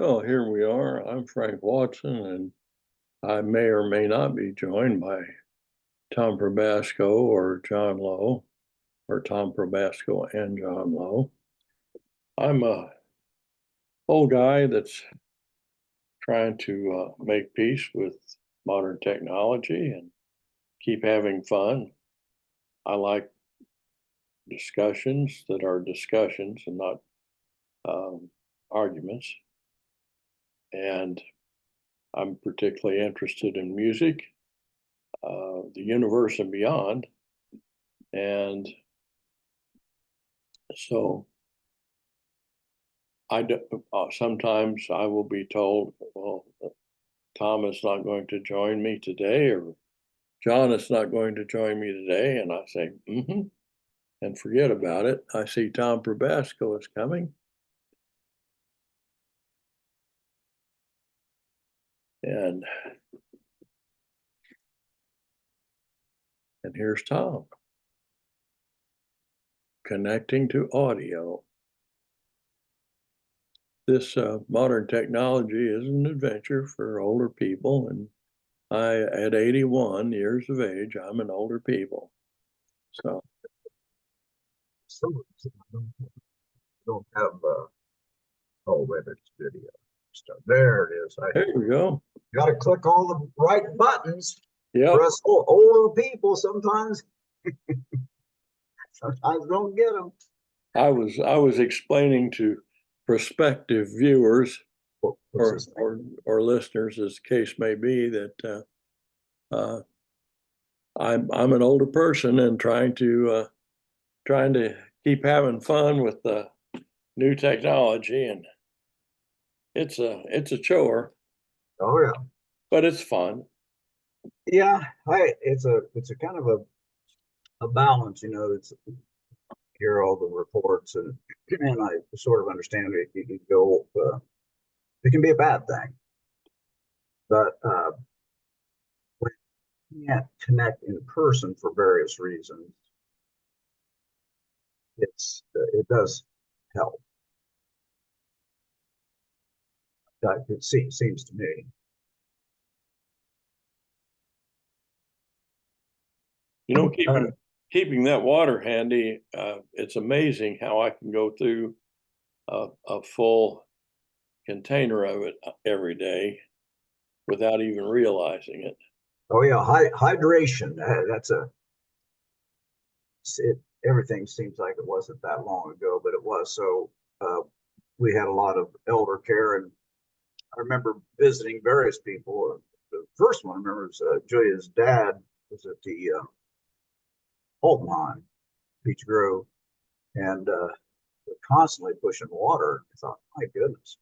Well, here we are. I'm Frank Watson, and I may or may not be joined by Tom Probasco or John Lowe, or Tom Probasco and John Lowe. I'm a old guy that's trying to make peace with modern technology and keep having fun. I like discussions that are discussions and not arguments. And I'm particularly interested in music, the universe and beyond. And so sometimes I will be told, well, Tom is not going to join me today, or John is not going to join me today. And I say, and forget about it. I see Tom Probasco is coming. And here's Tom connecting to audio. This modern technology is an adventure for older people, and at 81 years of age, I'm an older people. So don't have oh wait, it's video stuff. There it is. There we go. Got to click all the right buttons. Yeah. For us older people, sometimes don't get them. I was explaining to prospective viewers or listeners, as the case may be, that I'm an older person and trying to keep having fun with the new technology, and it's a chore. Oh yeah, but it's fun. Yeah, it's a kind of a balance, It's hear all the reports and I sort of understand it. You can go, it can be a bad thing, but when you can't connect in person for various reasons, it does help. It seems to me. Keeping that water handy, it's amazing how I can go through a full container of it every day without even realizing it. Oh yeah, hydration. Everything seems like it wasn't that long ago, but it was. So we had a lot of elder care, and I remember visiting various people. The first one I remember was Julia's dad was at the Altenheim, Peach Grove, and constantly pushing water. I thought, my goodness.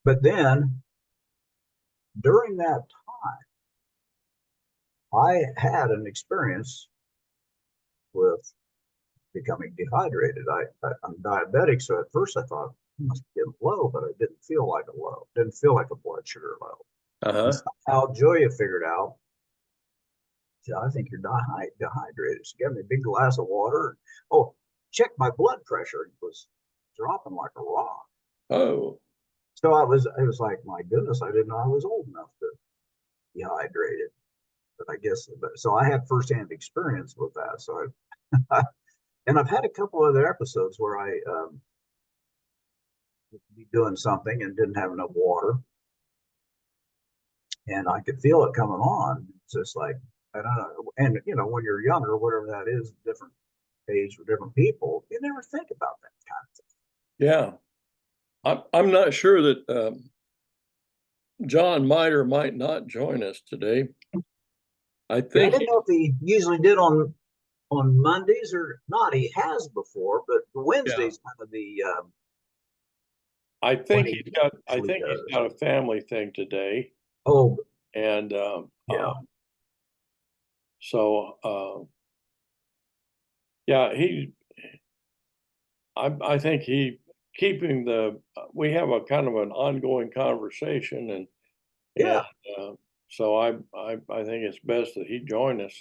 But then during that time, I had an experience with becoming dehydrated. I'm diabetic, so at first I thought I must be getting low, but I didn't feel like a low. Didn't feel like a blood sugar low. Somehow Julia figured out, said, I think you're dehydrated. She gave me a big glass of water. Oh, checked my blood pressure. It was dropping like a rock. Oh. So it was like, my goodness, I didn't know I was old enough to be dehydrated. But I guess, so I had firsthand experience with that. So and I've had a couple other episodes where I would be doing something and didn't have enough water. And I could feel it coming on. It's just like, I don't know. And, when you're younger, whatever that is, different age for different people, you never think about that kind of thing. Yeah. I'm not sure that John might or might not join us today. I didn't know if he usually did on Mondays or not. He has before, but Wednesday's kind of the. I think he's got a family thing today. Oh, and yeah. I think we have a kind of an ongoing conversation, and so I think it's best that he join us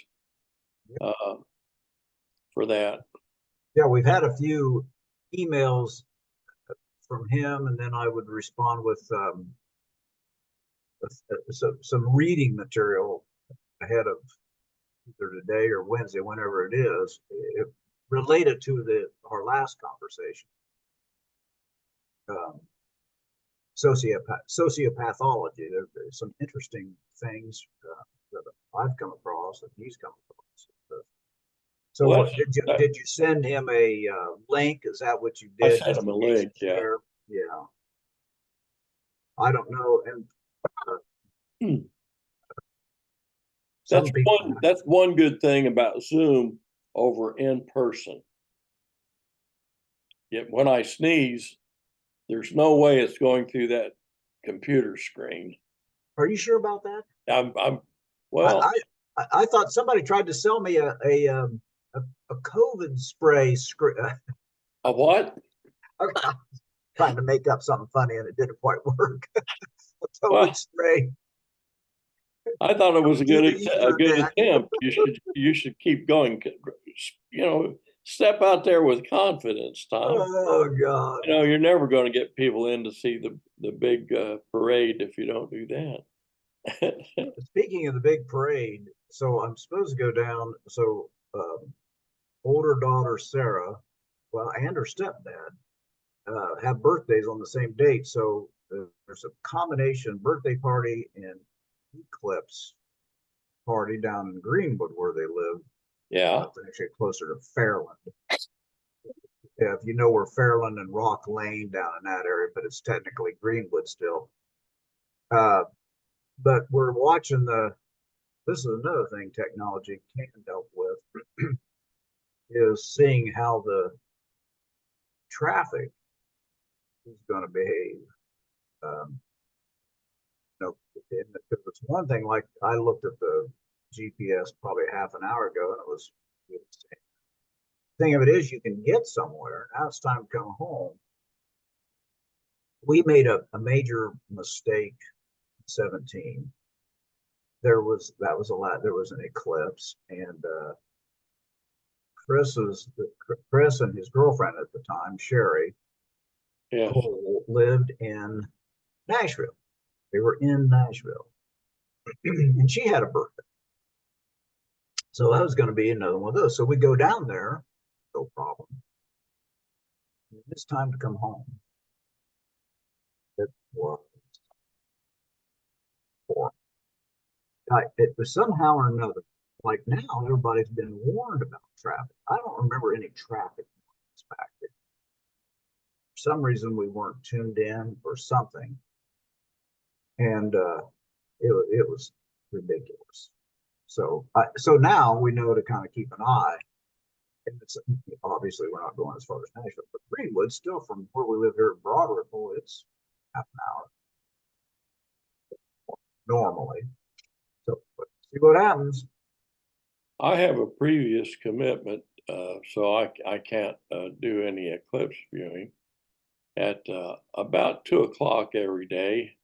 for that. Yeah, we've had a few emails from him, and then I would respond with some reading material ahead of either today or Wednesday, whenever it is, related to our last conversation. Sociopathology. There's some interesting things that I've come across that he's come across. So Well, what, did you send him a link? Is that what you I did? sent him a link, yeah. Yeah. I don't know. And some people. That's one good thing about Zoom over in person. Yet when I sneeze, there's no way it's going through that computer screen. Are you sure about that? Well, I thought somebody tried to sell me a COVID spray. A what? Trying to make up something funny and it didn't quite work. A COVID Well, spray. I thought it was a good attempt. You should keep going. You know, step out there with confidence, Tom. Oh God! You know, you're never going to get people in to see the big parade if you don't do that. Speaking of the big parade, so I'm supposed to go down. So older daughter Sarah, well, and her stepdad have birthdays on the same date. So there's a combination birthday party and eclipse party down in Greenwood where they live. Yeah. It's actually closer to Fairland. Yeah, if you know where Fairland and Rock Lane down in that area, but it's technically Greenwood still. But we're watching this is another thing technology can help with, is seeing how the traffic is going to behave. You know, if it's one thing, like I looked at the GPS probably half an hour ago, and it was the thing of it is you can get somewhere. Now it's time to come home. We made a major mistake in 17. There was an eclipse, and Chris and his girlfriend at the time, Sherry, yes, Cole, lived in Nashville. They were in Nashville, and she had a birthday. So that was going to be another one of those. So we go down there, no problem. It's time to come home. It was horrible. It was somehow or another, like now everybody's been warned about traffic. I don't remember any traffic back then. For some reason we weren't tuned in or something. And it was ridiculous. So now we know to kind of keep an eye. And it's, obviously we're not going as far as Nashville, but Greenwood, still from where we live here in Broad Ripple, it's half an hour normally. So see what happens. I have a previous commitment, so I can't do any eclipse viewing. At about 2 o'clock every day,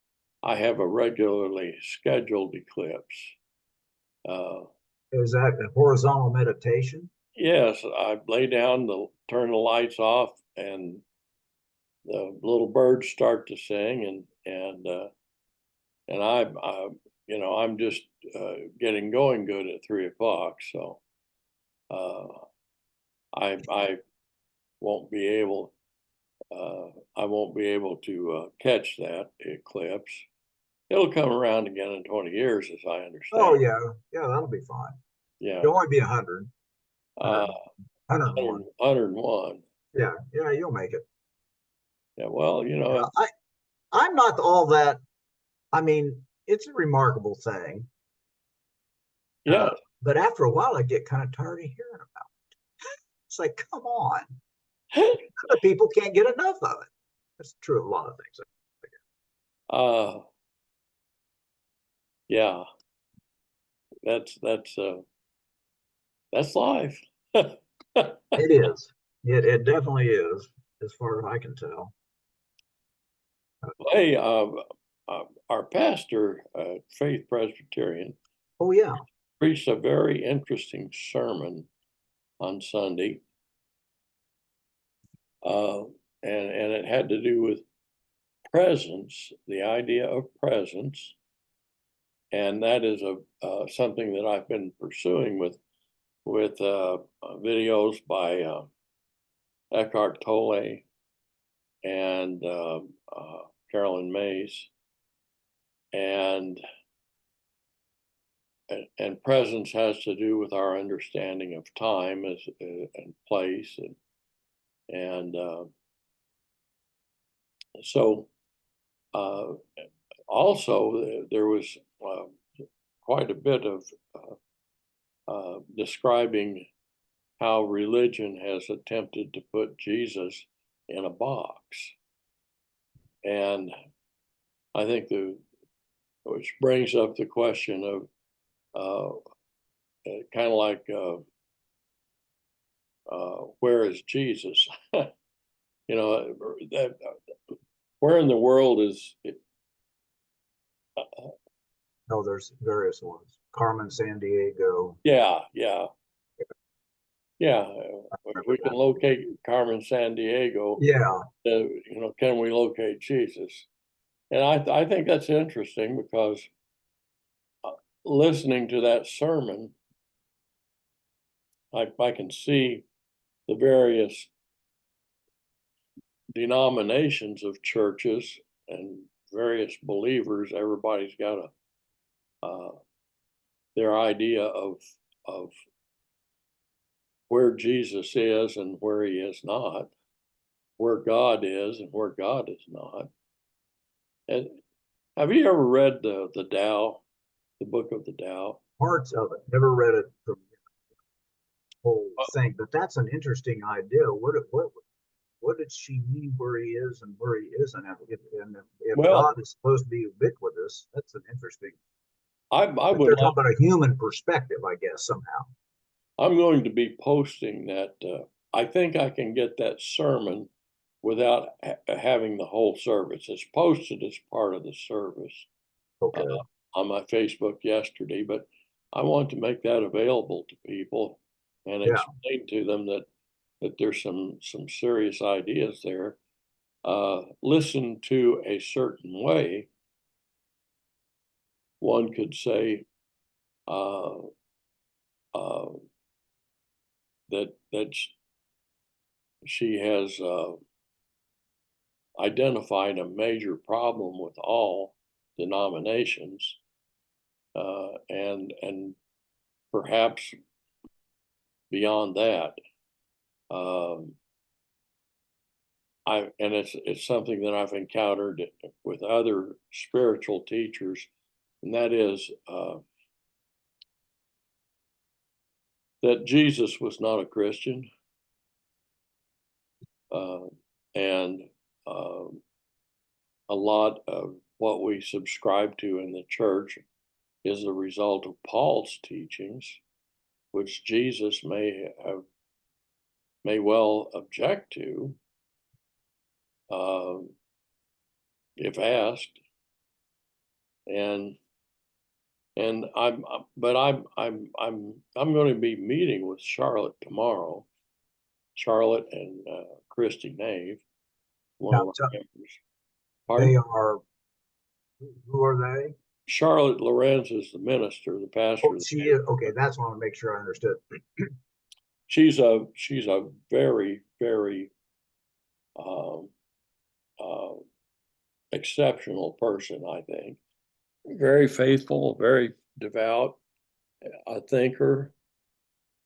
I have a regularly scheduled eclipse. Is that a horizontal meditation? Yes, I lay down, turn the lights off, and the little birds start to sing, and I'm just getting going good at 3 o'clock. So I won't be able to catch that eclipse. It'll come around again in 20 years, as I understand. Oh yeah, that'll be fine. Yeah, it'll only be 100. 101. 101. Yeah, you'll make it. Yeah, well, I'm not all that. I mean, it's a remarkable thing. Yeah. But after a while, I get kind of tired of hearing about it. It's like, come on. Other people can't get enough of it. That's true of a lot of things. Yeah. That's life. It is. It definitely is, as far as I can tell. Hey, our pastor, Faith Presbyterian. Oh yeah. Preached a very interesting sermon on Sunday. and it had to do with presence, the idea of presence, and that is something that I've been pursuing with videos by Eckhart Tolle and Carolyn Mays, and presence has to do with our understanding of time as and place, and so also there was quite a bit of describing how religion has attempted to put Jesus in a box, and I think which brings up the question of kind of like where is Jesus? You know, that where in the world is it? No, there's various ones. Carmen Sandiego. Yeah. We can locate Carmen Sandiego. Yeah. You know, can we locate Jesus? And I think that's interesting because listening to that sermon, I can see the various denominations of churches and various believers. Everybody's got their idea of where Jesus is and where he is not, where God is and where God is not. And have you ever read the Tao, the book of the Tao? Parts of it. Never read it from the whole thing, but that's an interesting idea. What did she mean where he is and where he isn't? If Well, God is supposed to be ubiquitous, that's an interesting. I But would they're like, talking about a human perspective, I guess, somehow. I'm going to be posting that. I think I can get that sermon without having the whole service. It's posted as part of the service Okay. on my Facebook yesterday, but I want to make that available to people and Yeah. explain to them that there's some serious ideas there. Listen to a certain way. One could say uh, uh, that she has identified a major problem with all denominations, and perhaps beyond that. Um, and it's something that I've encountered with other spiritual teachers, and that is that Jesus was not a Christian, uh, and a lot of what we subscribe to in the church is the result of Paul's teachings, which Jesus may well object to um, if asked, and I'm going to be meeting with Charlotte tomorrow. Charlotte and Christy Nave, one Now, of our members. they Pardon? are, who are they? Charlotte Lorenz is the minister, the pastor. Oh, she is. Okay, that's what I want to make sure I understood. She's a very um, uh, exceptional person, I think. Very faithful, very devout, a thinker,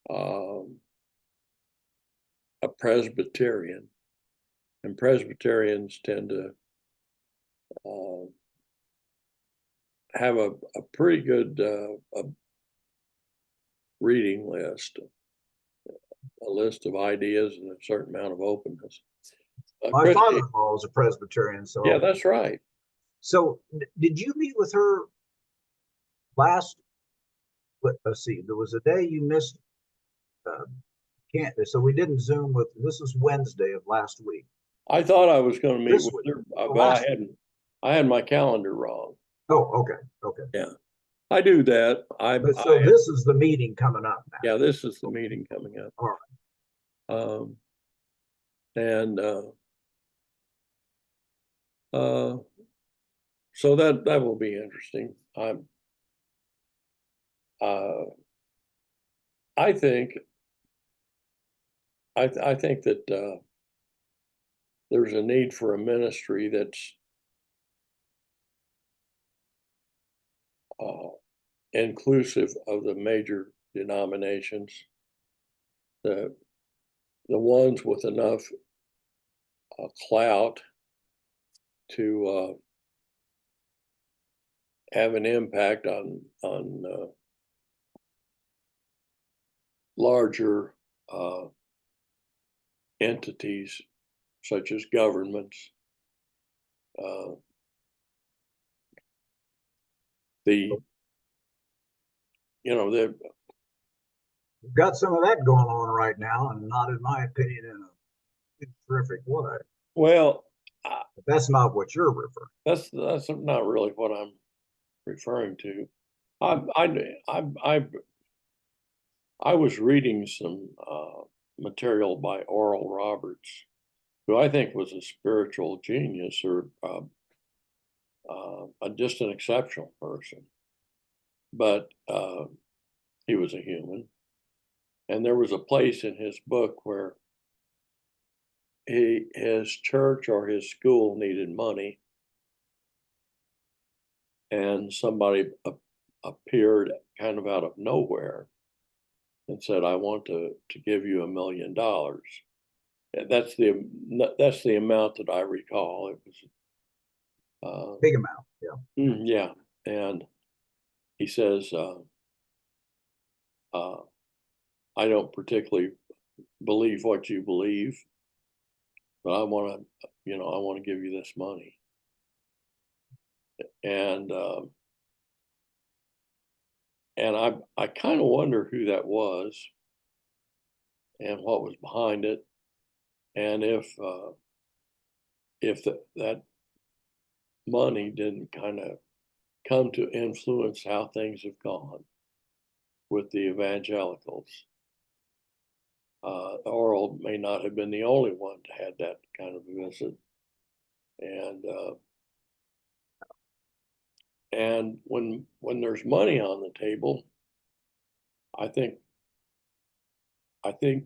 um, a Presbyterian, and Presbyterians tend to uh, have a pretty good reading list, a list of ideas and a certain amount of openness. My Christy, father-in-law is a Presbyterian, so yeah, that's right. So did you meet with her last? Let's see. There was a day you missed. Can't. So we didn't Zoom with. This is Wednesday of last week. I thought I was going to meet This with week. her, Oh, but I hadn't. I had my calendar wrong. Oh, okay, okay. Yeah, I do that. But so this is the meeting coming up now. Yeah, this is the meeting coming up. All right. And So that will be interesting. Uh, I think I think that there's a need for a ministry that's uh, inclusive of the major denominations, the ones with enough clout to have an impact on larger entities such as governments. Uh, the you know the We've got some of that going on right now, and not, in my opinion, in a terrific way. well, But that's not what you're referring. that's not really what I'm referring to. I was reading some material by Oral Roberts, who I think was a spiritual genius or just an exceptional person, but he was a human. And there was a place in his book where his church or his school needed money, and somebody appeared kind of out of nowhere and said, "I want to give you $1 million." That's the amount that I recall. It was Big amount, yeah. yeah, and he says, "I don't particularly believe what you believe, but I want to give you this money." And I kind of wonder who that was and what was behind it, and if that money didn't kind of come to influence how things have gone with the evangelicals. Oral may not have been the only one to have that kind of visit, and when there's money on the table, I think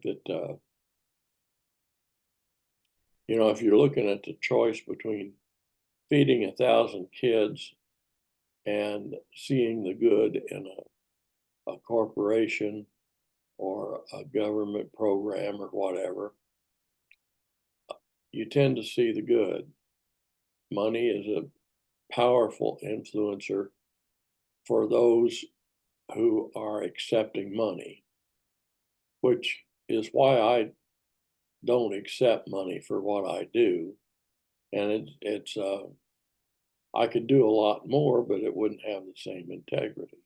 that if you're looking at the choice between feeding 1,000 kids and seeing the good in a corporation or a government program or whatever, you tend to see the good. Money is a powerful influencer for those who are accepting money, which is why I don't accept money for what I do. And it's I could do a lot more, but it wouldn't have the same integrity.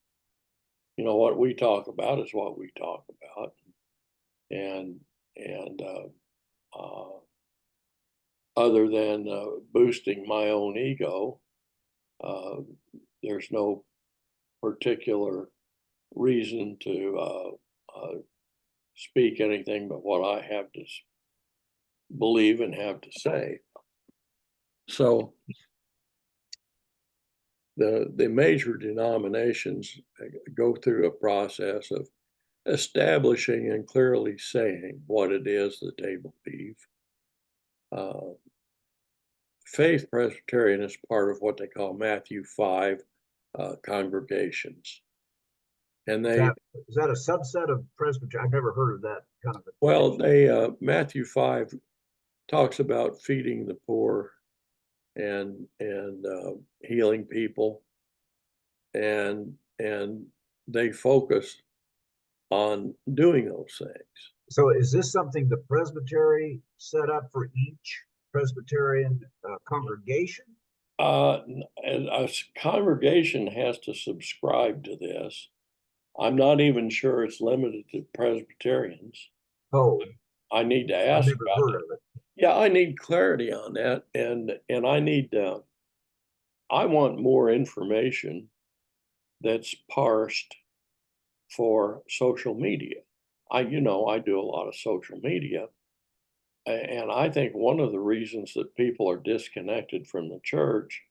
What we talk about is what we talk about, and uh, other than boosting my own ego, uh, there's no particular reason to speak anything but what I have to believe and have to say. So the major denominations go through a process of establishing and clearly saying what it is that they believe. Faith Presbyterian is part of what they call Matthew 5 congregations. And Is that a subset of Presbyterian? I've never heard of that kind of a. Well, Matthew 5 talks about feeding the poor and healing people, and they focus on doing those things. So is this something the presbytery set up for each Presbyterian congregation? And a congregation has to subscribe to this. I'm not even sure it's limited to Presbyterians. Oh, I need to I've ask never about heard that. of it. Yeah, I need clarity on that, and I want more information that's parsed for social media. I do a lot of social media, and I think one of the reasons that people are disconnected from the church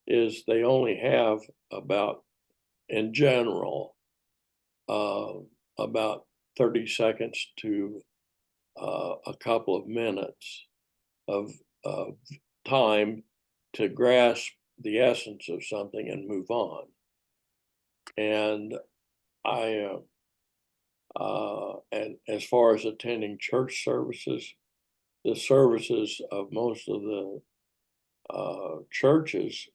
is they only have about, in general, uh, about 30 seconds to a couple of minutes of time to grasp the essence of something and move on. And and as far as attending church services, the services of most of the churches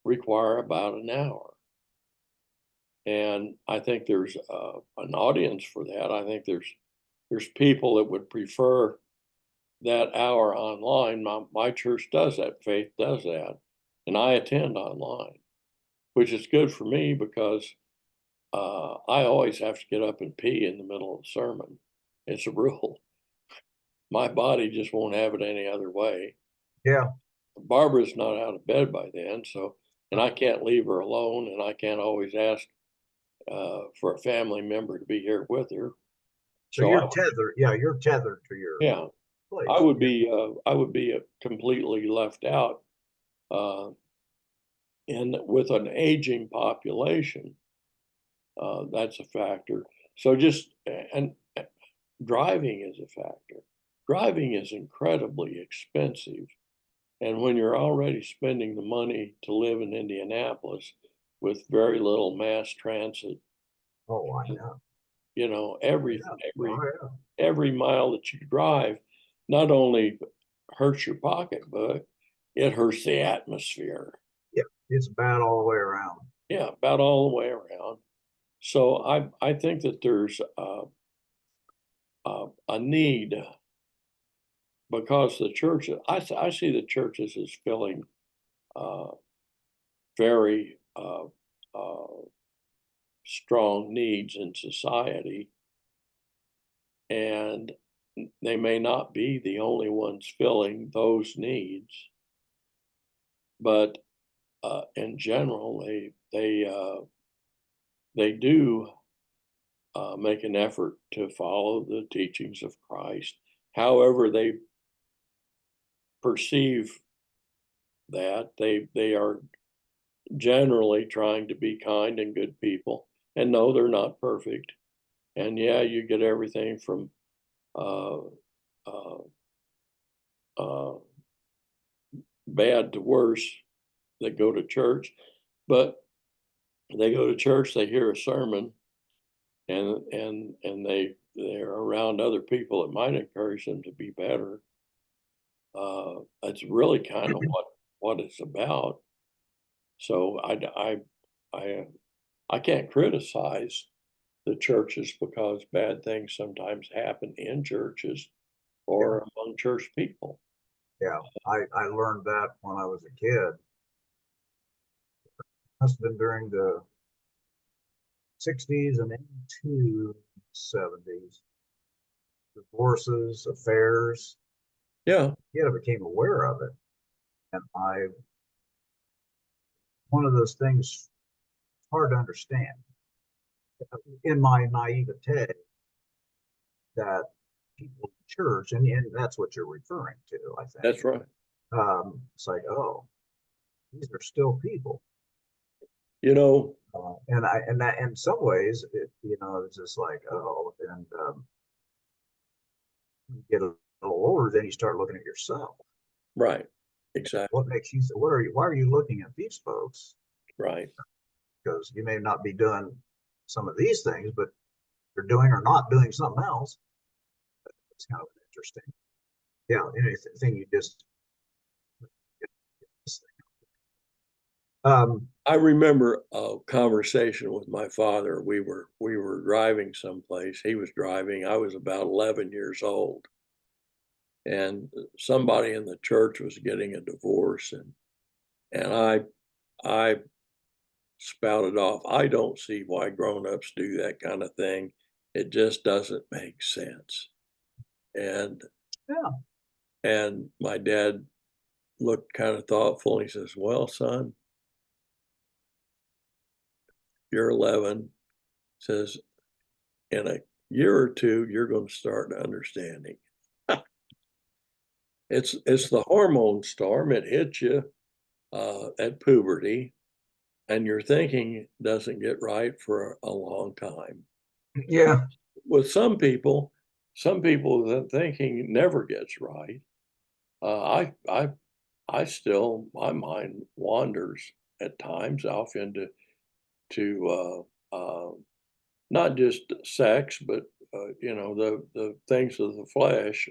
require about an hour. And I think there's an audience for that. I think there's people that would prefer that hour online. My church does that. Faith does that, and I attend online, which is good for me because I always have to get up and pee in the middle of the sermon. It's a rule. My body just won't have it any other way. Yeah. Barbara's not out of bed by then, so, and I can't leave her alone, and I can't always ask for a family member to be here with her. So So you're tethered. Yeah, you're tethered to your yeah, place. I would be completely left out, uh, and with an aging population, that's a factor. So just and driving is a factor. Driving is incredibly expensive. And when you're already spending the money to live in Indianapolis with very little mass transit, Oh, I know. you know, Oh, yeah. every mile that you drive not only hurts your pocketbook, it hurts the atmosphere. Yeah, it's bad all the way around. Yeah, about all the way around. So I think that there's a need because the church, I see the churches as filling uh, very strong needs in society, and they may not be the only ones filling those needs, but in general, they do make an effort to follow the teachings of Christ, however they perceive that they are generally trying to be kind and good people. And no, they're not perfect. And yeah, you get everything from uh, uh, uh, bad to worse that go to church, but they go to church, they hear a sermon, and they're around other people that might encourage them to be better. That's really kind of what it's about. So I can't criticize the churches because bad things sometimes happen in churches Yeah, or among church people. yeah. I learned that when I was a kid. Must have been during the 60s and into 70s. Divorces, affairs. Yeah, Yeah, I became aware of it. And one of those things hard to understand in my naivete that people in church, and that's what you're referring to, I think. that's right. It's like, oh, these are still people. You know, And that in some ways, it's just like, oh, and you get a little older, then you start looking at yourself. right. Exactly. What makes you, why are you looking at these folks? Right. Because you may not be doing some of these things, but you're doing or not doing something else. It's kind of interesting. Yeah, anything you just. I remember a conversation with my father. We were driving someplace. He was driving. I was about 11 years old, and somebody in the church was getting a divorce, and I spouted off, I don't see why grown-ups do that kind of thing. It just doesn't make sense. And Yeah, and my dad looked kind of thoughtful. And he says, "Well, son, you're 11." Says, "In a year or two, you're going to start understanding." It's the hormone storm. It hits you at puberty, and your thinking doesn't get right for a long time. Yeah. With some people the thinking never gets right. I still, my mind wanders at times off into not just sex, but the things of the flesh,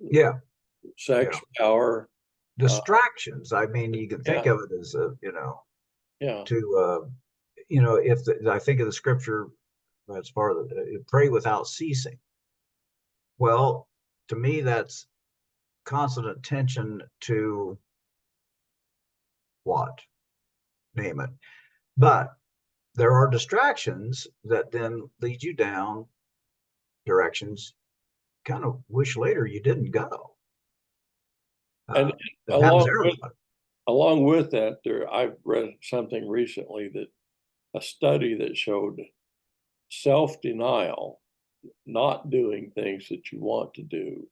Yeah. sex, Yeah. power. Uh, Distractions. I mean, you can think yeah, of it as yeah. to, if I think of the scripture as far as pray without ceasing. Well, to me, that's constant attention to what? Name it. But there are distractions that then lead you down directions kind of wish later you didn't go. And That happens along to with everybody. along with that, I've read something recently that a study that showed self-denial, not doing things that you want to do,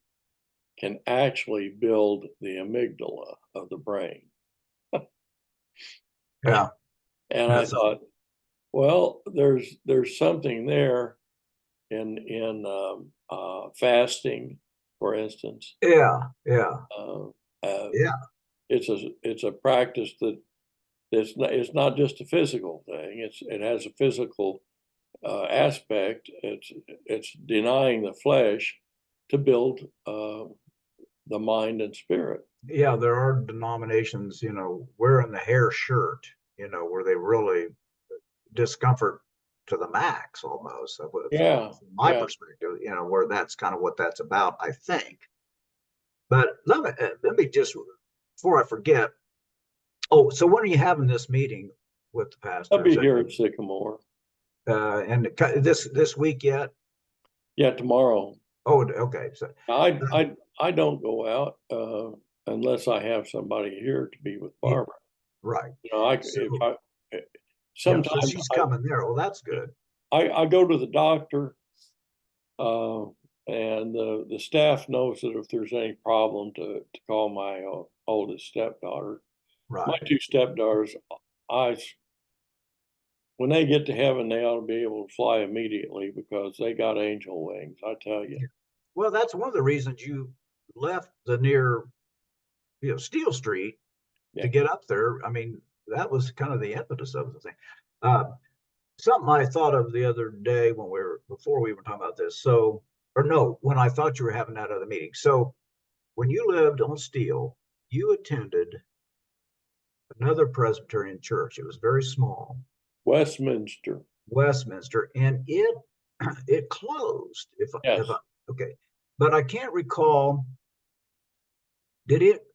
can actually build the amygdala of the brain. Yeah, And I that's thought, well, there's something there in fasting, for instance. yeah, Uh, uh, yeah, it's a practice that it's not just a physical thing. It has a physical aspect. It's denying the flesh to build the mind and spirit. yeah. There are denominations, wearing the hair shirt, where they really discomfort to the max almost. Yeah, From my yeah. perspective, where that's kind of what that's about, I think. But let me just before I forget. Oh, so when are you having this meeting with the I'll pastors? be here at Sycamore. And this week yet? Yeah, tomorrow. Oh, okay. So I don't go out unless I have somebody here to be with yeah, Barbara. right. You know, I if So I yeah, so sometimes she's coming there. Well, that's good. I go to the doctor, uh, and the staff knows that if there's any problem to call my oldest stepdaughter. My Right. two stepdaughters, I when they get to heaven, they ought to be able to fly immediately because they got angel wings. I tell you. Yeah. Well, that's one of the reasons you left the near, Steel Street Yeah. to get up there. I mean, that was kind of the impetus of the thing. Uh, Something I thought of the other day before we were talking about this. So, or no, when I thought you were having that other meeting. So, when you lived on Steel, you attended another Presbyterian church. It was very small, Westminster. Westminster, and it closed. If I Yes. okay, but I can't recall. Did it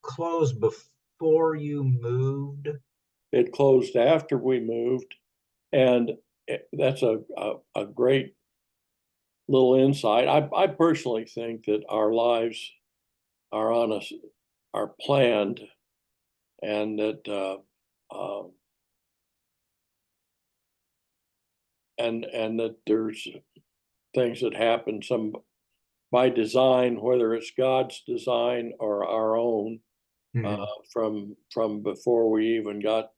close before you moved? It closed after we moved, and that's a great little insight. I personally think that our lives are on us are planned, and that and that there's things that happen some by design, whether it's God's design or our own, uh, Hmm. from before we even got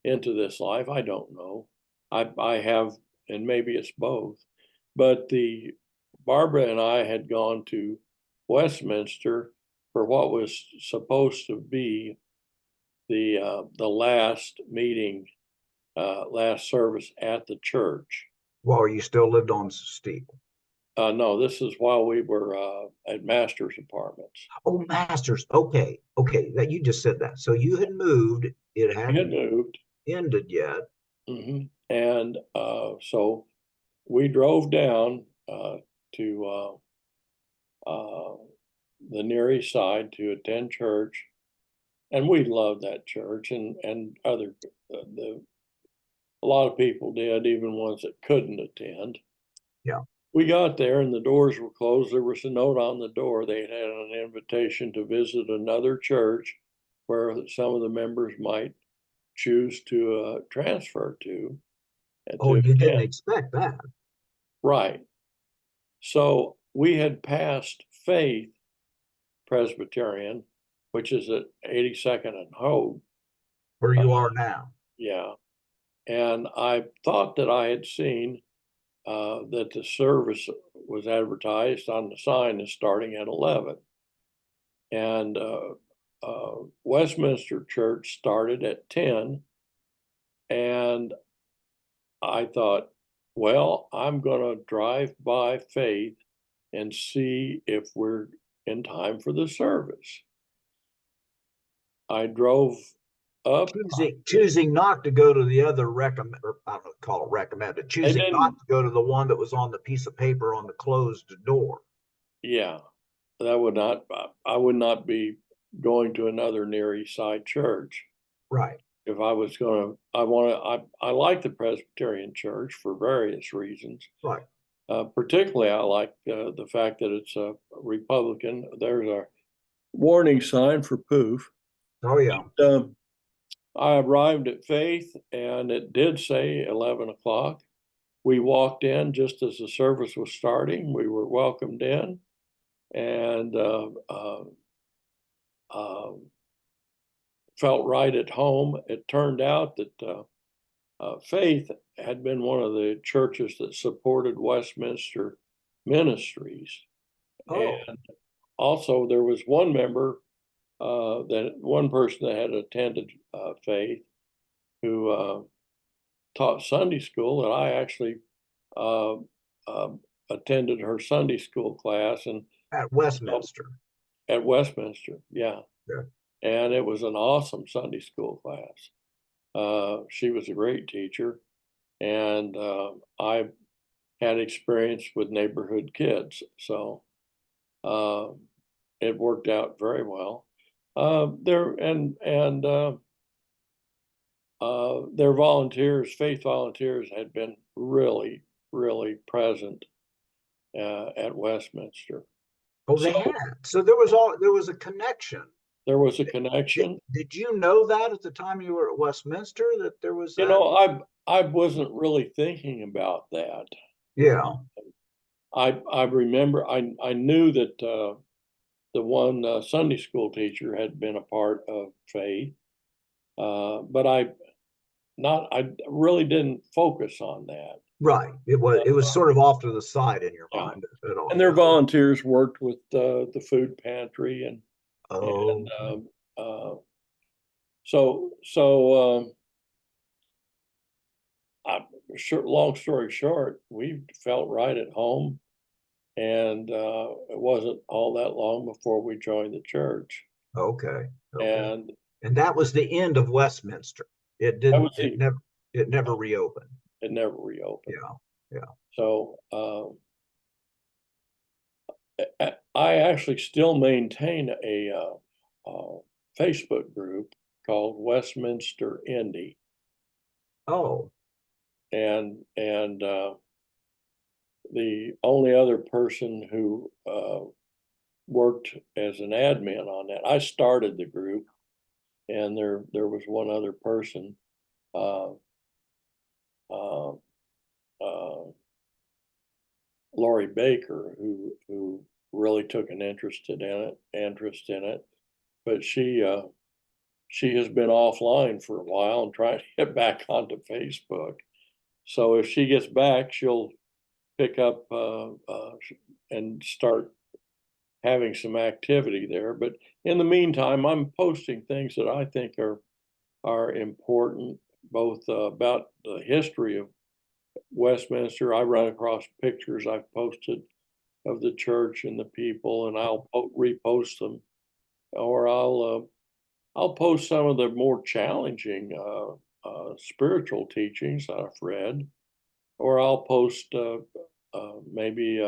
into this life. I don't know. I have, and maybe it's both. But the Barbara and I had gone to Westminster for what was supposed to be the last meeting, last service at the church. While you still lived on Steel. No, this is while we were at Master's Apartments. Oh, Masters. Okay, okay. That you just said that. So you had moved. It We had hadn't moved, ended yet. and so we drove down to uh, the Near East Side to attend church, and we loved that church, and other the a lot of people did, even ones that couldn't attend. Yeah. We got there and the doors were closed. There was a note on the door. They had an invitation to visit another church where some of the members might choose to transfer to and Oh, to you didn't attend. expect that. Right. So we had passed faith Presbyterian, which is at 82nd and Hogue. Where you are now. Yeah. And I thought that I had seen that the service was advertised on the sign as starting at 11. And Westminster Church started at 10. And I thought, well, I'm going to drive by Faith and see if we're in time for the service. I drove up. Choosing not to go to the other recommend, or I don't know, call it recommended, choosing not to go to the one that was on the piece of paper on the closed door. Yeah, that would not, I would not be going to another Near East Side church. Right. If I was going to, I like the Presbyterian Church for various reasons. Right. Particularly, I like the fact that it's a Republican. There's a warning sign for POOF. Oh, yeah. I arrived at Faith and it did say 11 o'clock. We walked in just as the service was starting. We were welcomed in and felt right at home. It turned out that Faith had been one of the churches that supported Westminster Ministries. Oh. And also there was one member, that one person that had attended Faith who taught Sunday school, and I actually attended her Sunday school class and At Westminster. At Westminster, yeah. Yeah. And it was an awesome Sunday school class. She was a great teacher, and I had experience with neighborhood kids, so it worked out very well. Their volunteers, Faith volunteers, had been really, really present at Westminster. Oh, they had. So there was a connection. There was a connection. Did you know that at the time you were at Westminster that there was that? You know, I wasn't really thinking about that. Yeah. I remember I knew that the one Sunday school teacher had been a part of Faith, but I really didn't focus on that. Right. It was sort of off to the side in your mind at all. And their volunteers worked with the food pantry and long story short, we felt right at home, and it wasn't all that long before we joined the church. Okay. And that was the end of Westminster. It never reopened. It never reopened. Yeah. So I actually still maintain a Facebook group called Westminster Indy. Oh. And the only other person who worked as an admin on that, I started the group, and there was one other person, Lori Baker, who really took an interest in it, but she has been offline for a while and trying to get back onto Facebook. So if she gets back, she'll pick up and start having some activity there. But in the meantime, I'm posting things that I think are important, both about the history of Westminster. I run across pictures I've posted of the church and the people, and I'll repost them, or I'll post some of the more challenging spiritual teachings I've read, or I'll post maybe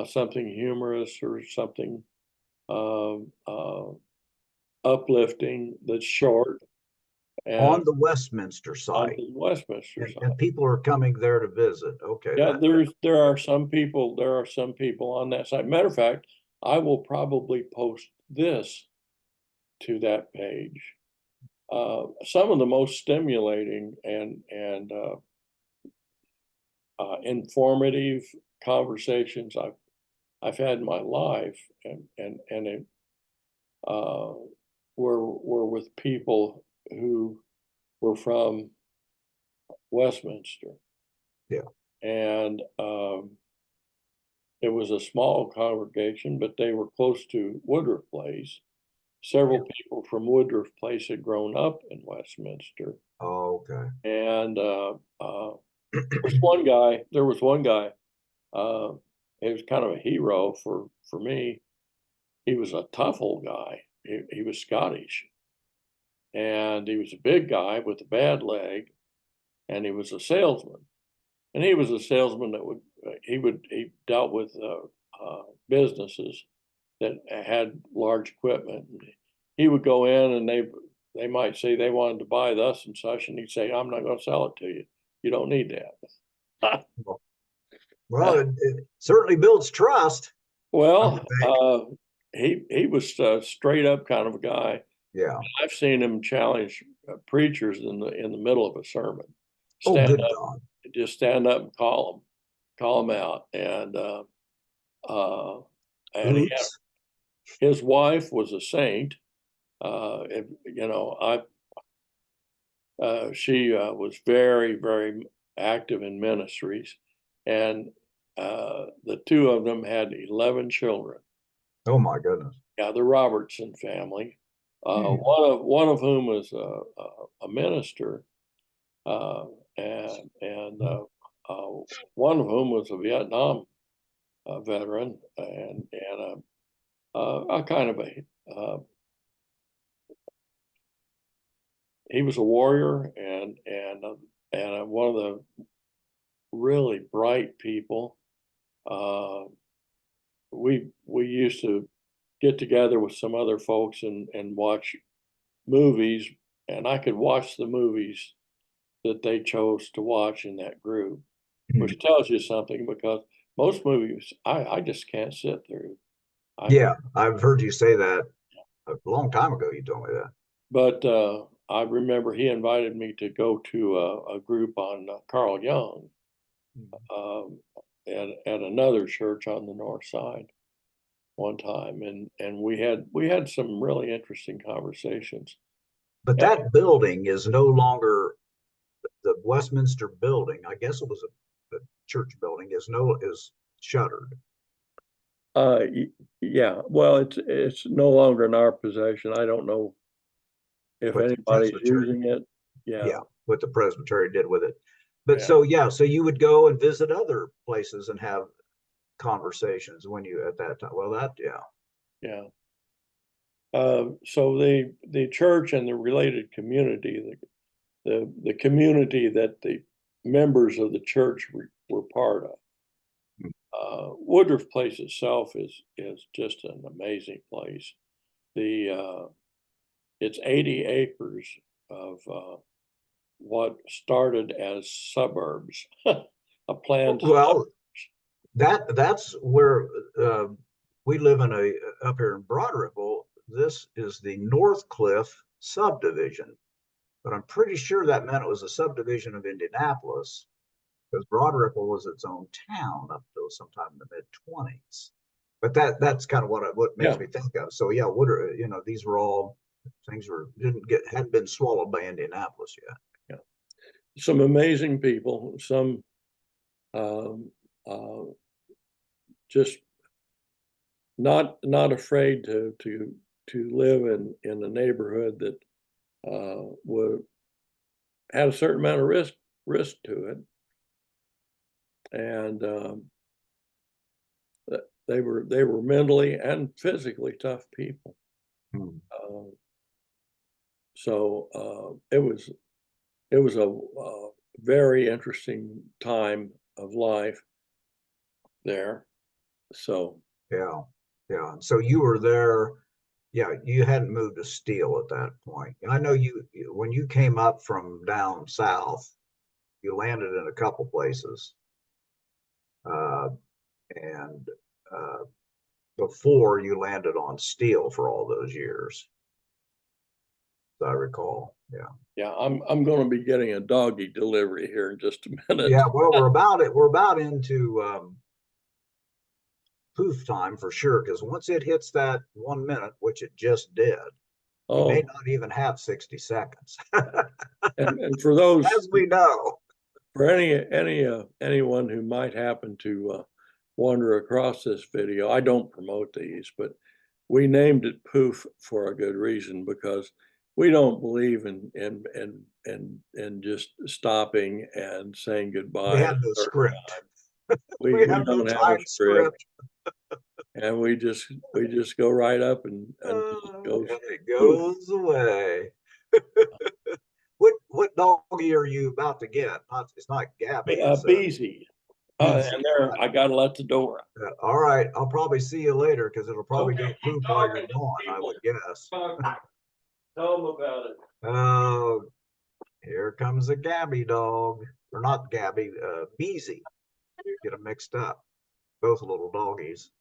something humorous or something uplifting that's short. On the Westminster side. On the Westminster side. And people are coming there to visit. Okay. Yeah, there are some people on that side. Matter of fact, I will probably post this to that page. Some of the most stimulating and informative conversations I've had in my life, and uh, were with people who were from Westminster. Yeah. And it was a small congregation, but they were close to Woodruff Place. Several people from Woodruff Place had grown up in Westminster. Oh, okay. And there was one guy, he was kind of a hero for me. He was a tough old guy. He was Scottish, and he was a big guy with a bad leg, and he was a salesman. And he was a salesman that he dealt with businesses that had large equipment. He would go in and they might say they wanted to buy thus and such, and he'd say, "I'm not going to sell it to you. You don't need that." Well, it certainly builds trust. Well, he was a straight up kind of a guy. Yeah. I've seen him challenge preachers in the middle of a sermon. Oh, Stand good up, God. just stand up and call them out. And he had, Oops. his wife was a saint. She was very, very active in ministries, and the two of them had 11 children. Oh, my goodness. Yeah, the Robertson family. Hmm. One of whom was a minister, and one of whom was a Vietnam veteran, and a kind of he was a warrior and one of the really bright people. We used to get together with some other folks and watch movies, and I could watch the movies that they chose to watch in that group, which tells you something, because most movies I just can't sit through. Yeah, I've heard you say that a long time ago. You told me that. But I remember he invited me to go to a group on Carl Jung um, at another church on the north side one time, and we had some really interesting conversations. But And, that building is no longer the Westminster building. I guess it was a church building. Is shuttered. uh, yeah, well, it's no longer in our possession. I don't know if What the anybody's Presbytery, using it. Yeah, yeah, what the Presbytery did with it. But yeah, so yeah, so you would go and visit other places and have conversations when you at that time. Well, that yeah. yeah. So the church and the related community, the community that the members of the church were part of. Woodruff Place itself is just an amazing place. The it's 80 acres of what started as suburbs, a planned Well, that's where we live in up here in Broad Ripple. This is the North Cliff subdivision, but I'm pretty sure that meant it was a subdivision of Indianapolis because Broad Ripple was its own town up till sometime in the mid-20s. But that's kind of what makes yeah, me think of. So yeah, these were all things hadn't been swallowed by Indianapolis yet. yeah. Some amazing people, some um, uh, just not afraid to live in a neighborhood that would had a certain amount of risk to it, and they were mentally and physically tough people. Hmm. So it was a very interesting time of life there. So Yeah, yeah. And so you were there. Yeah, you hadn't moved to Steel at that point. And I know when you came up from down south, you landed in a couple places, uh, and uh, before you landed on Steel for all those years, as I recall. Yeah. yeah, I'm going to be getting a doggy delivery here in just a minute. Yeah. Well, we're about into poof time for sure, because once it hits that 1 minute, which it just did, you may Oh, not even have 60 seconds. and for those, As we know. for anyone who might happen to wander across this video, I don't promote these, but we named it POOF for a good reason, because we don't believe in just stopping and saying goodbye We at had a no certain script. time. We We have no don't have a time script, script. and we just go right up and it goes And it poof. goes away. What doggy are you about to get? It's not Gabby. It's Beezy. Beezy. And there, I gotta let the door out. All right. I'll probably see you later because it'll probably Okay, go keep poop while you're talking to gone, I people. would guess. Tell them about it. Oh, here comes a Gabby dog. Or not Gabby, Beezy. Get them mixed up. Both little doggies.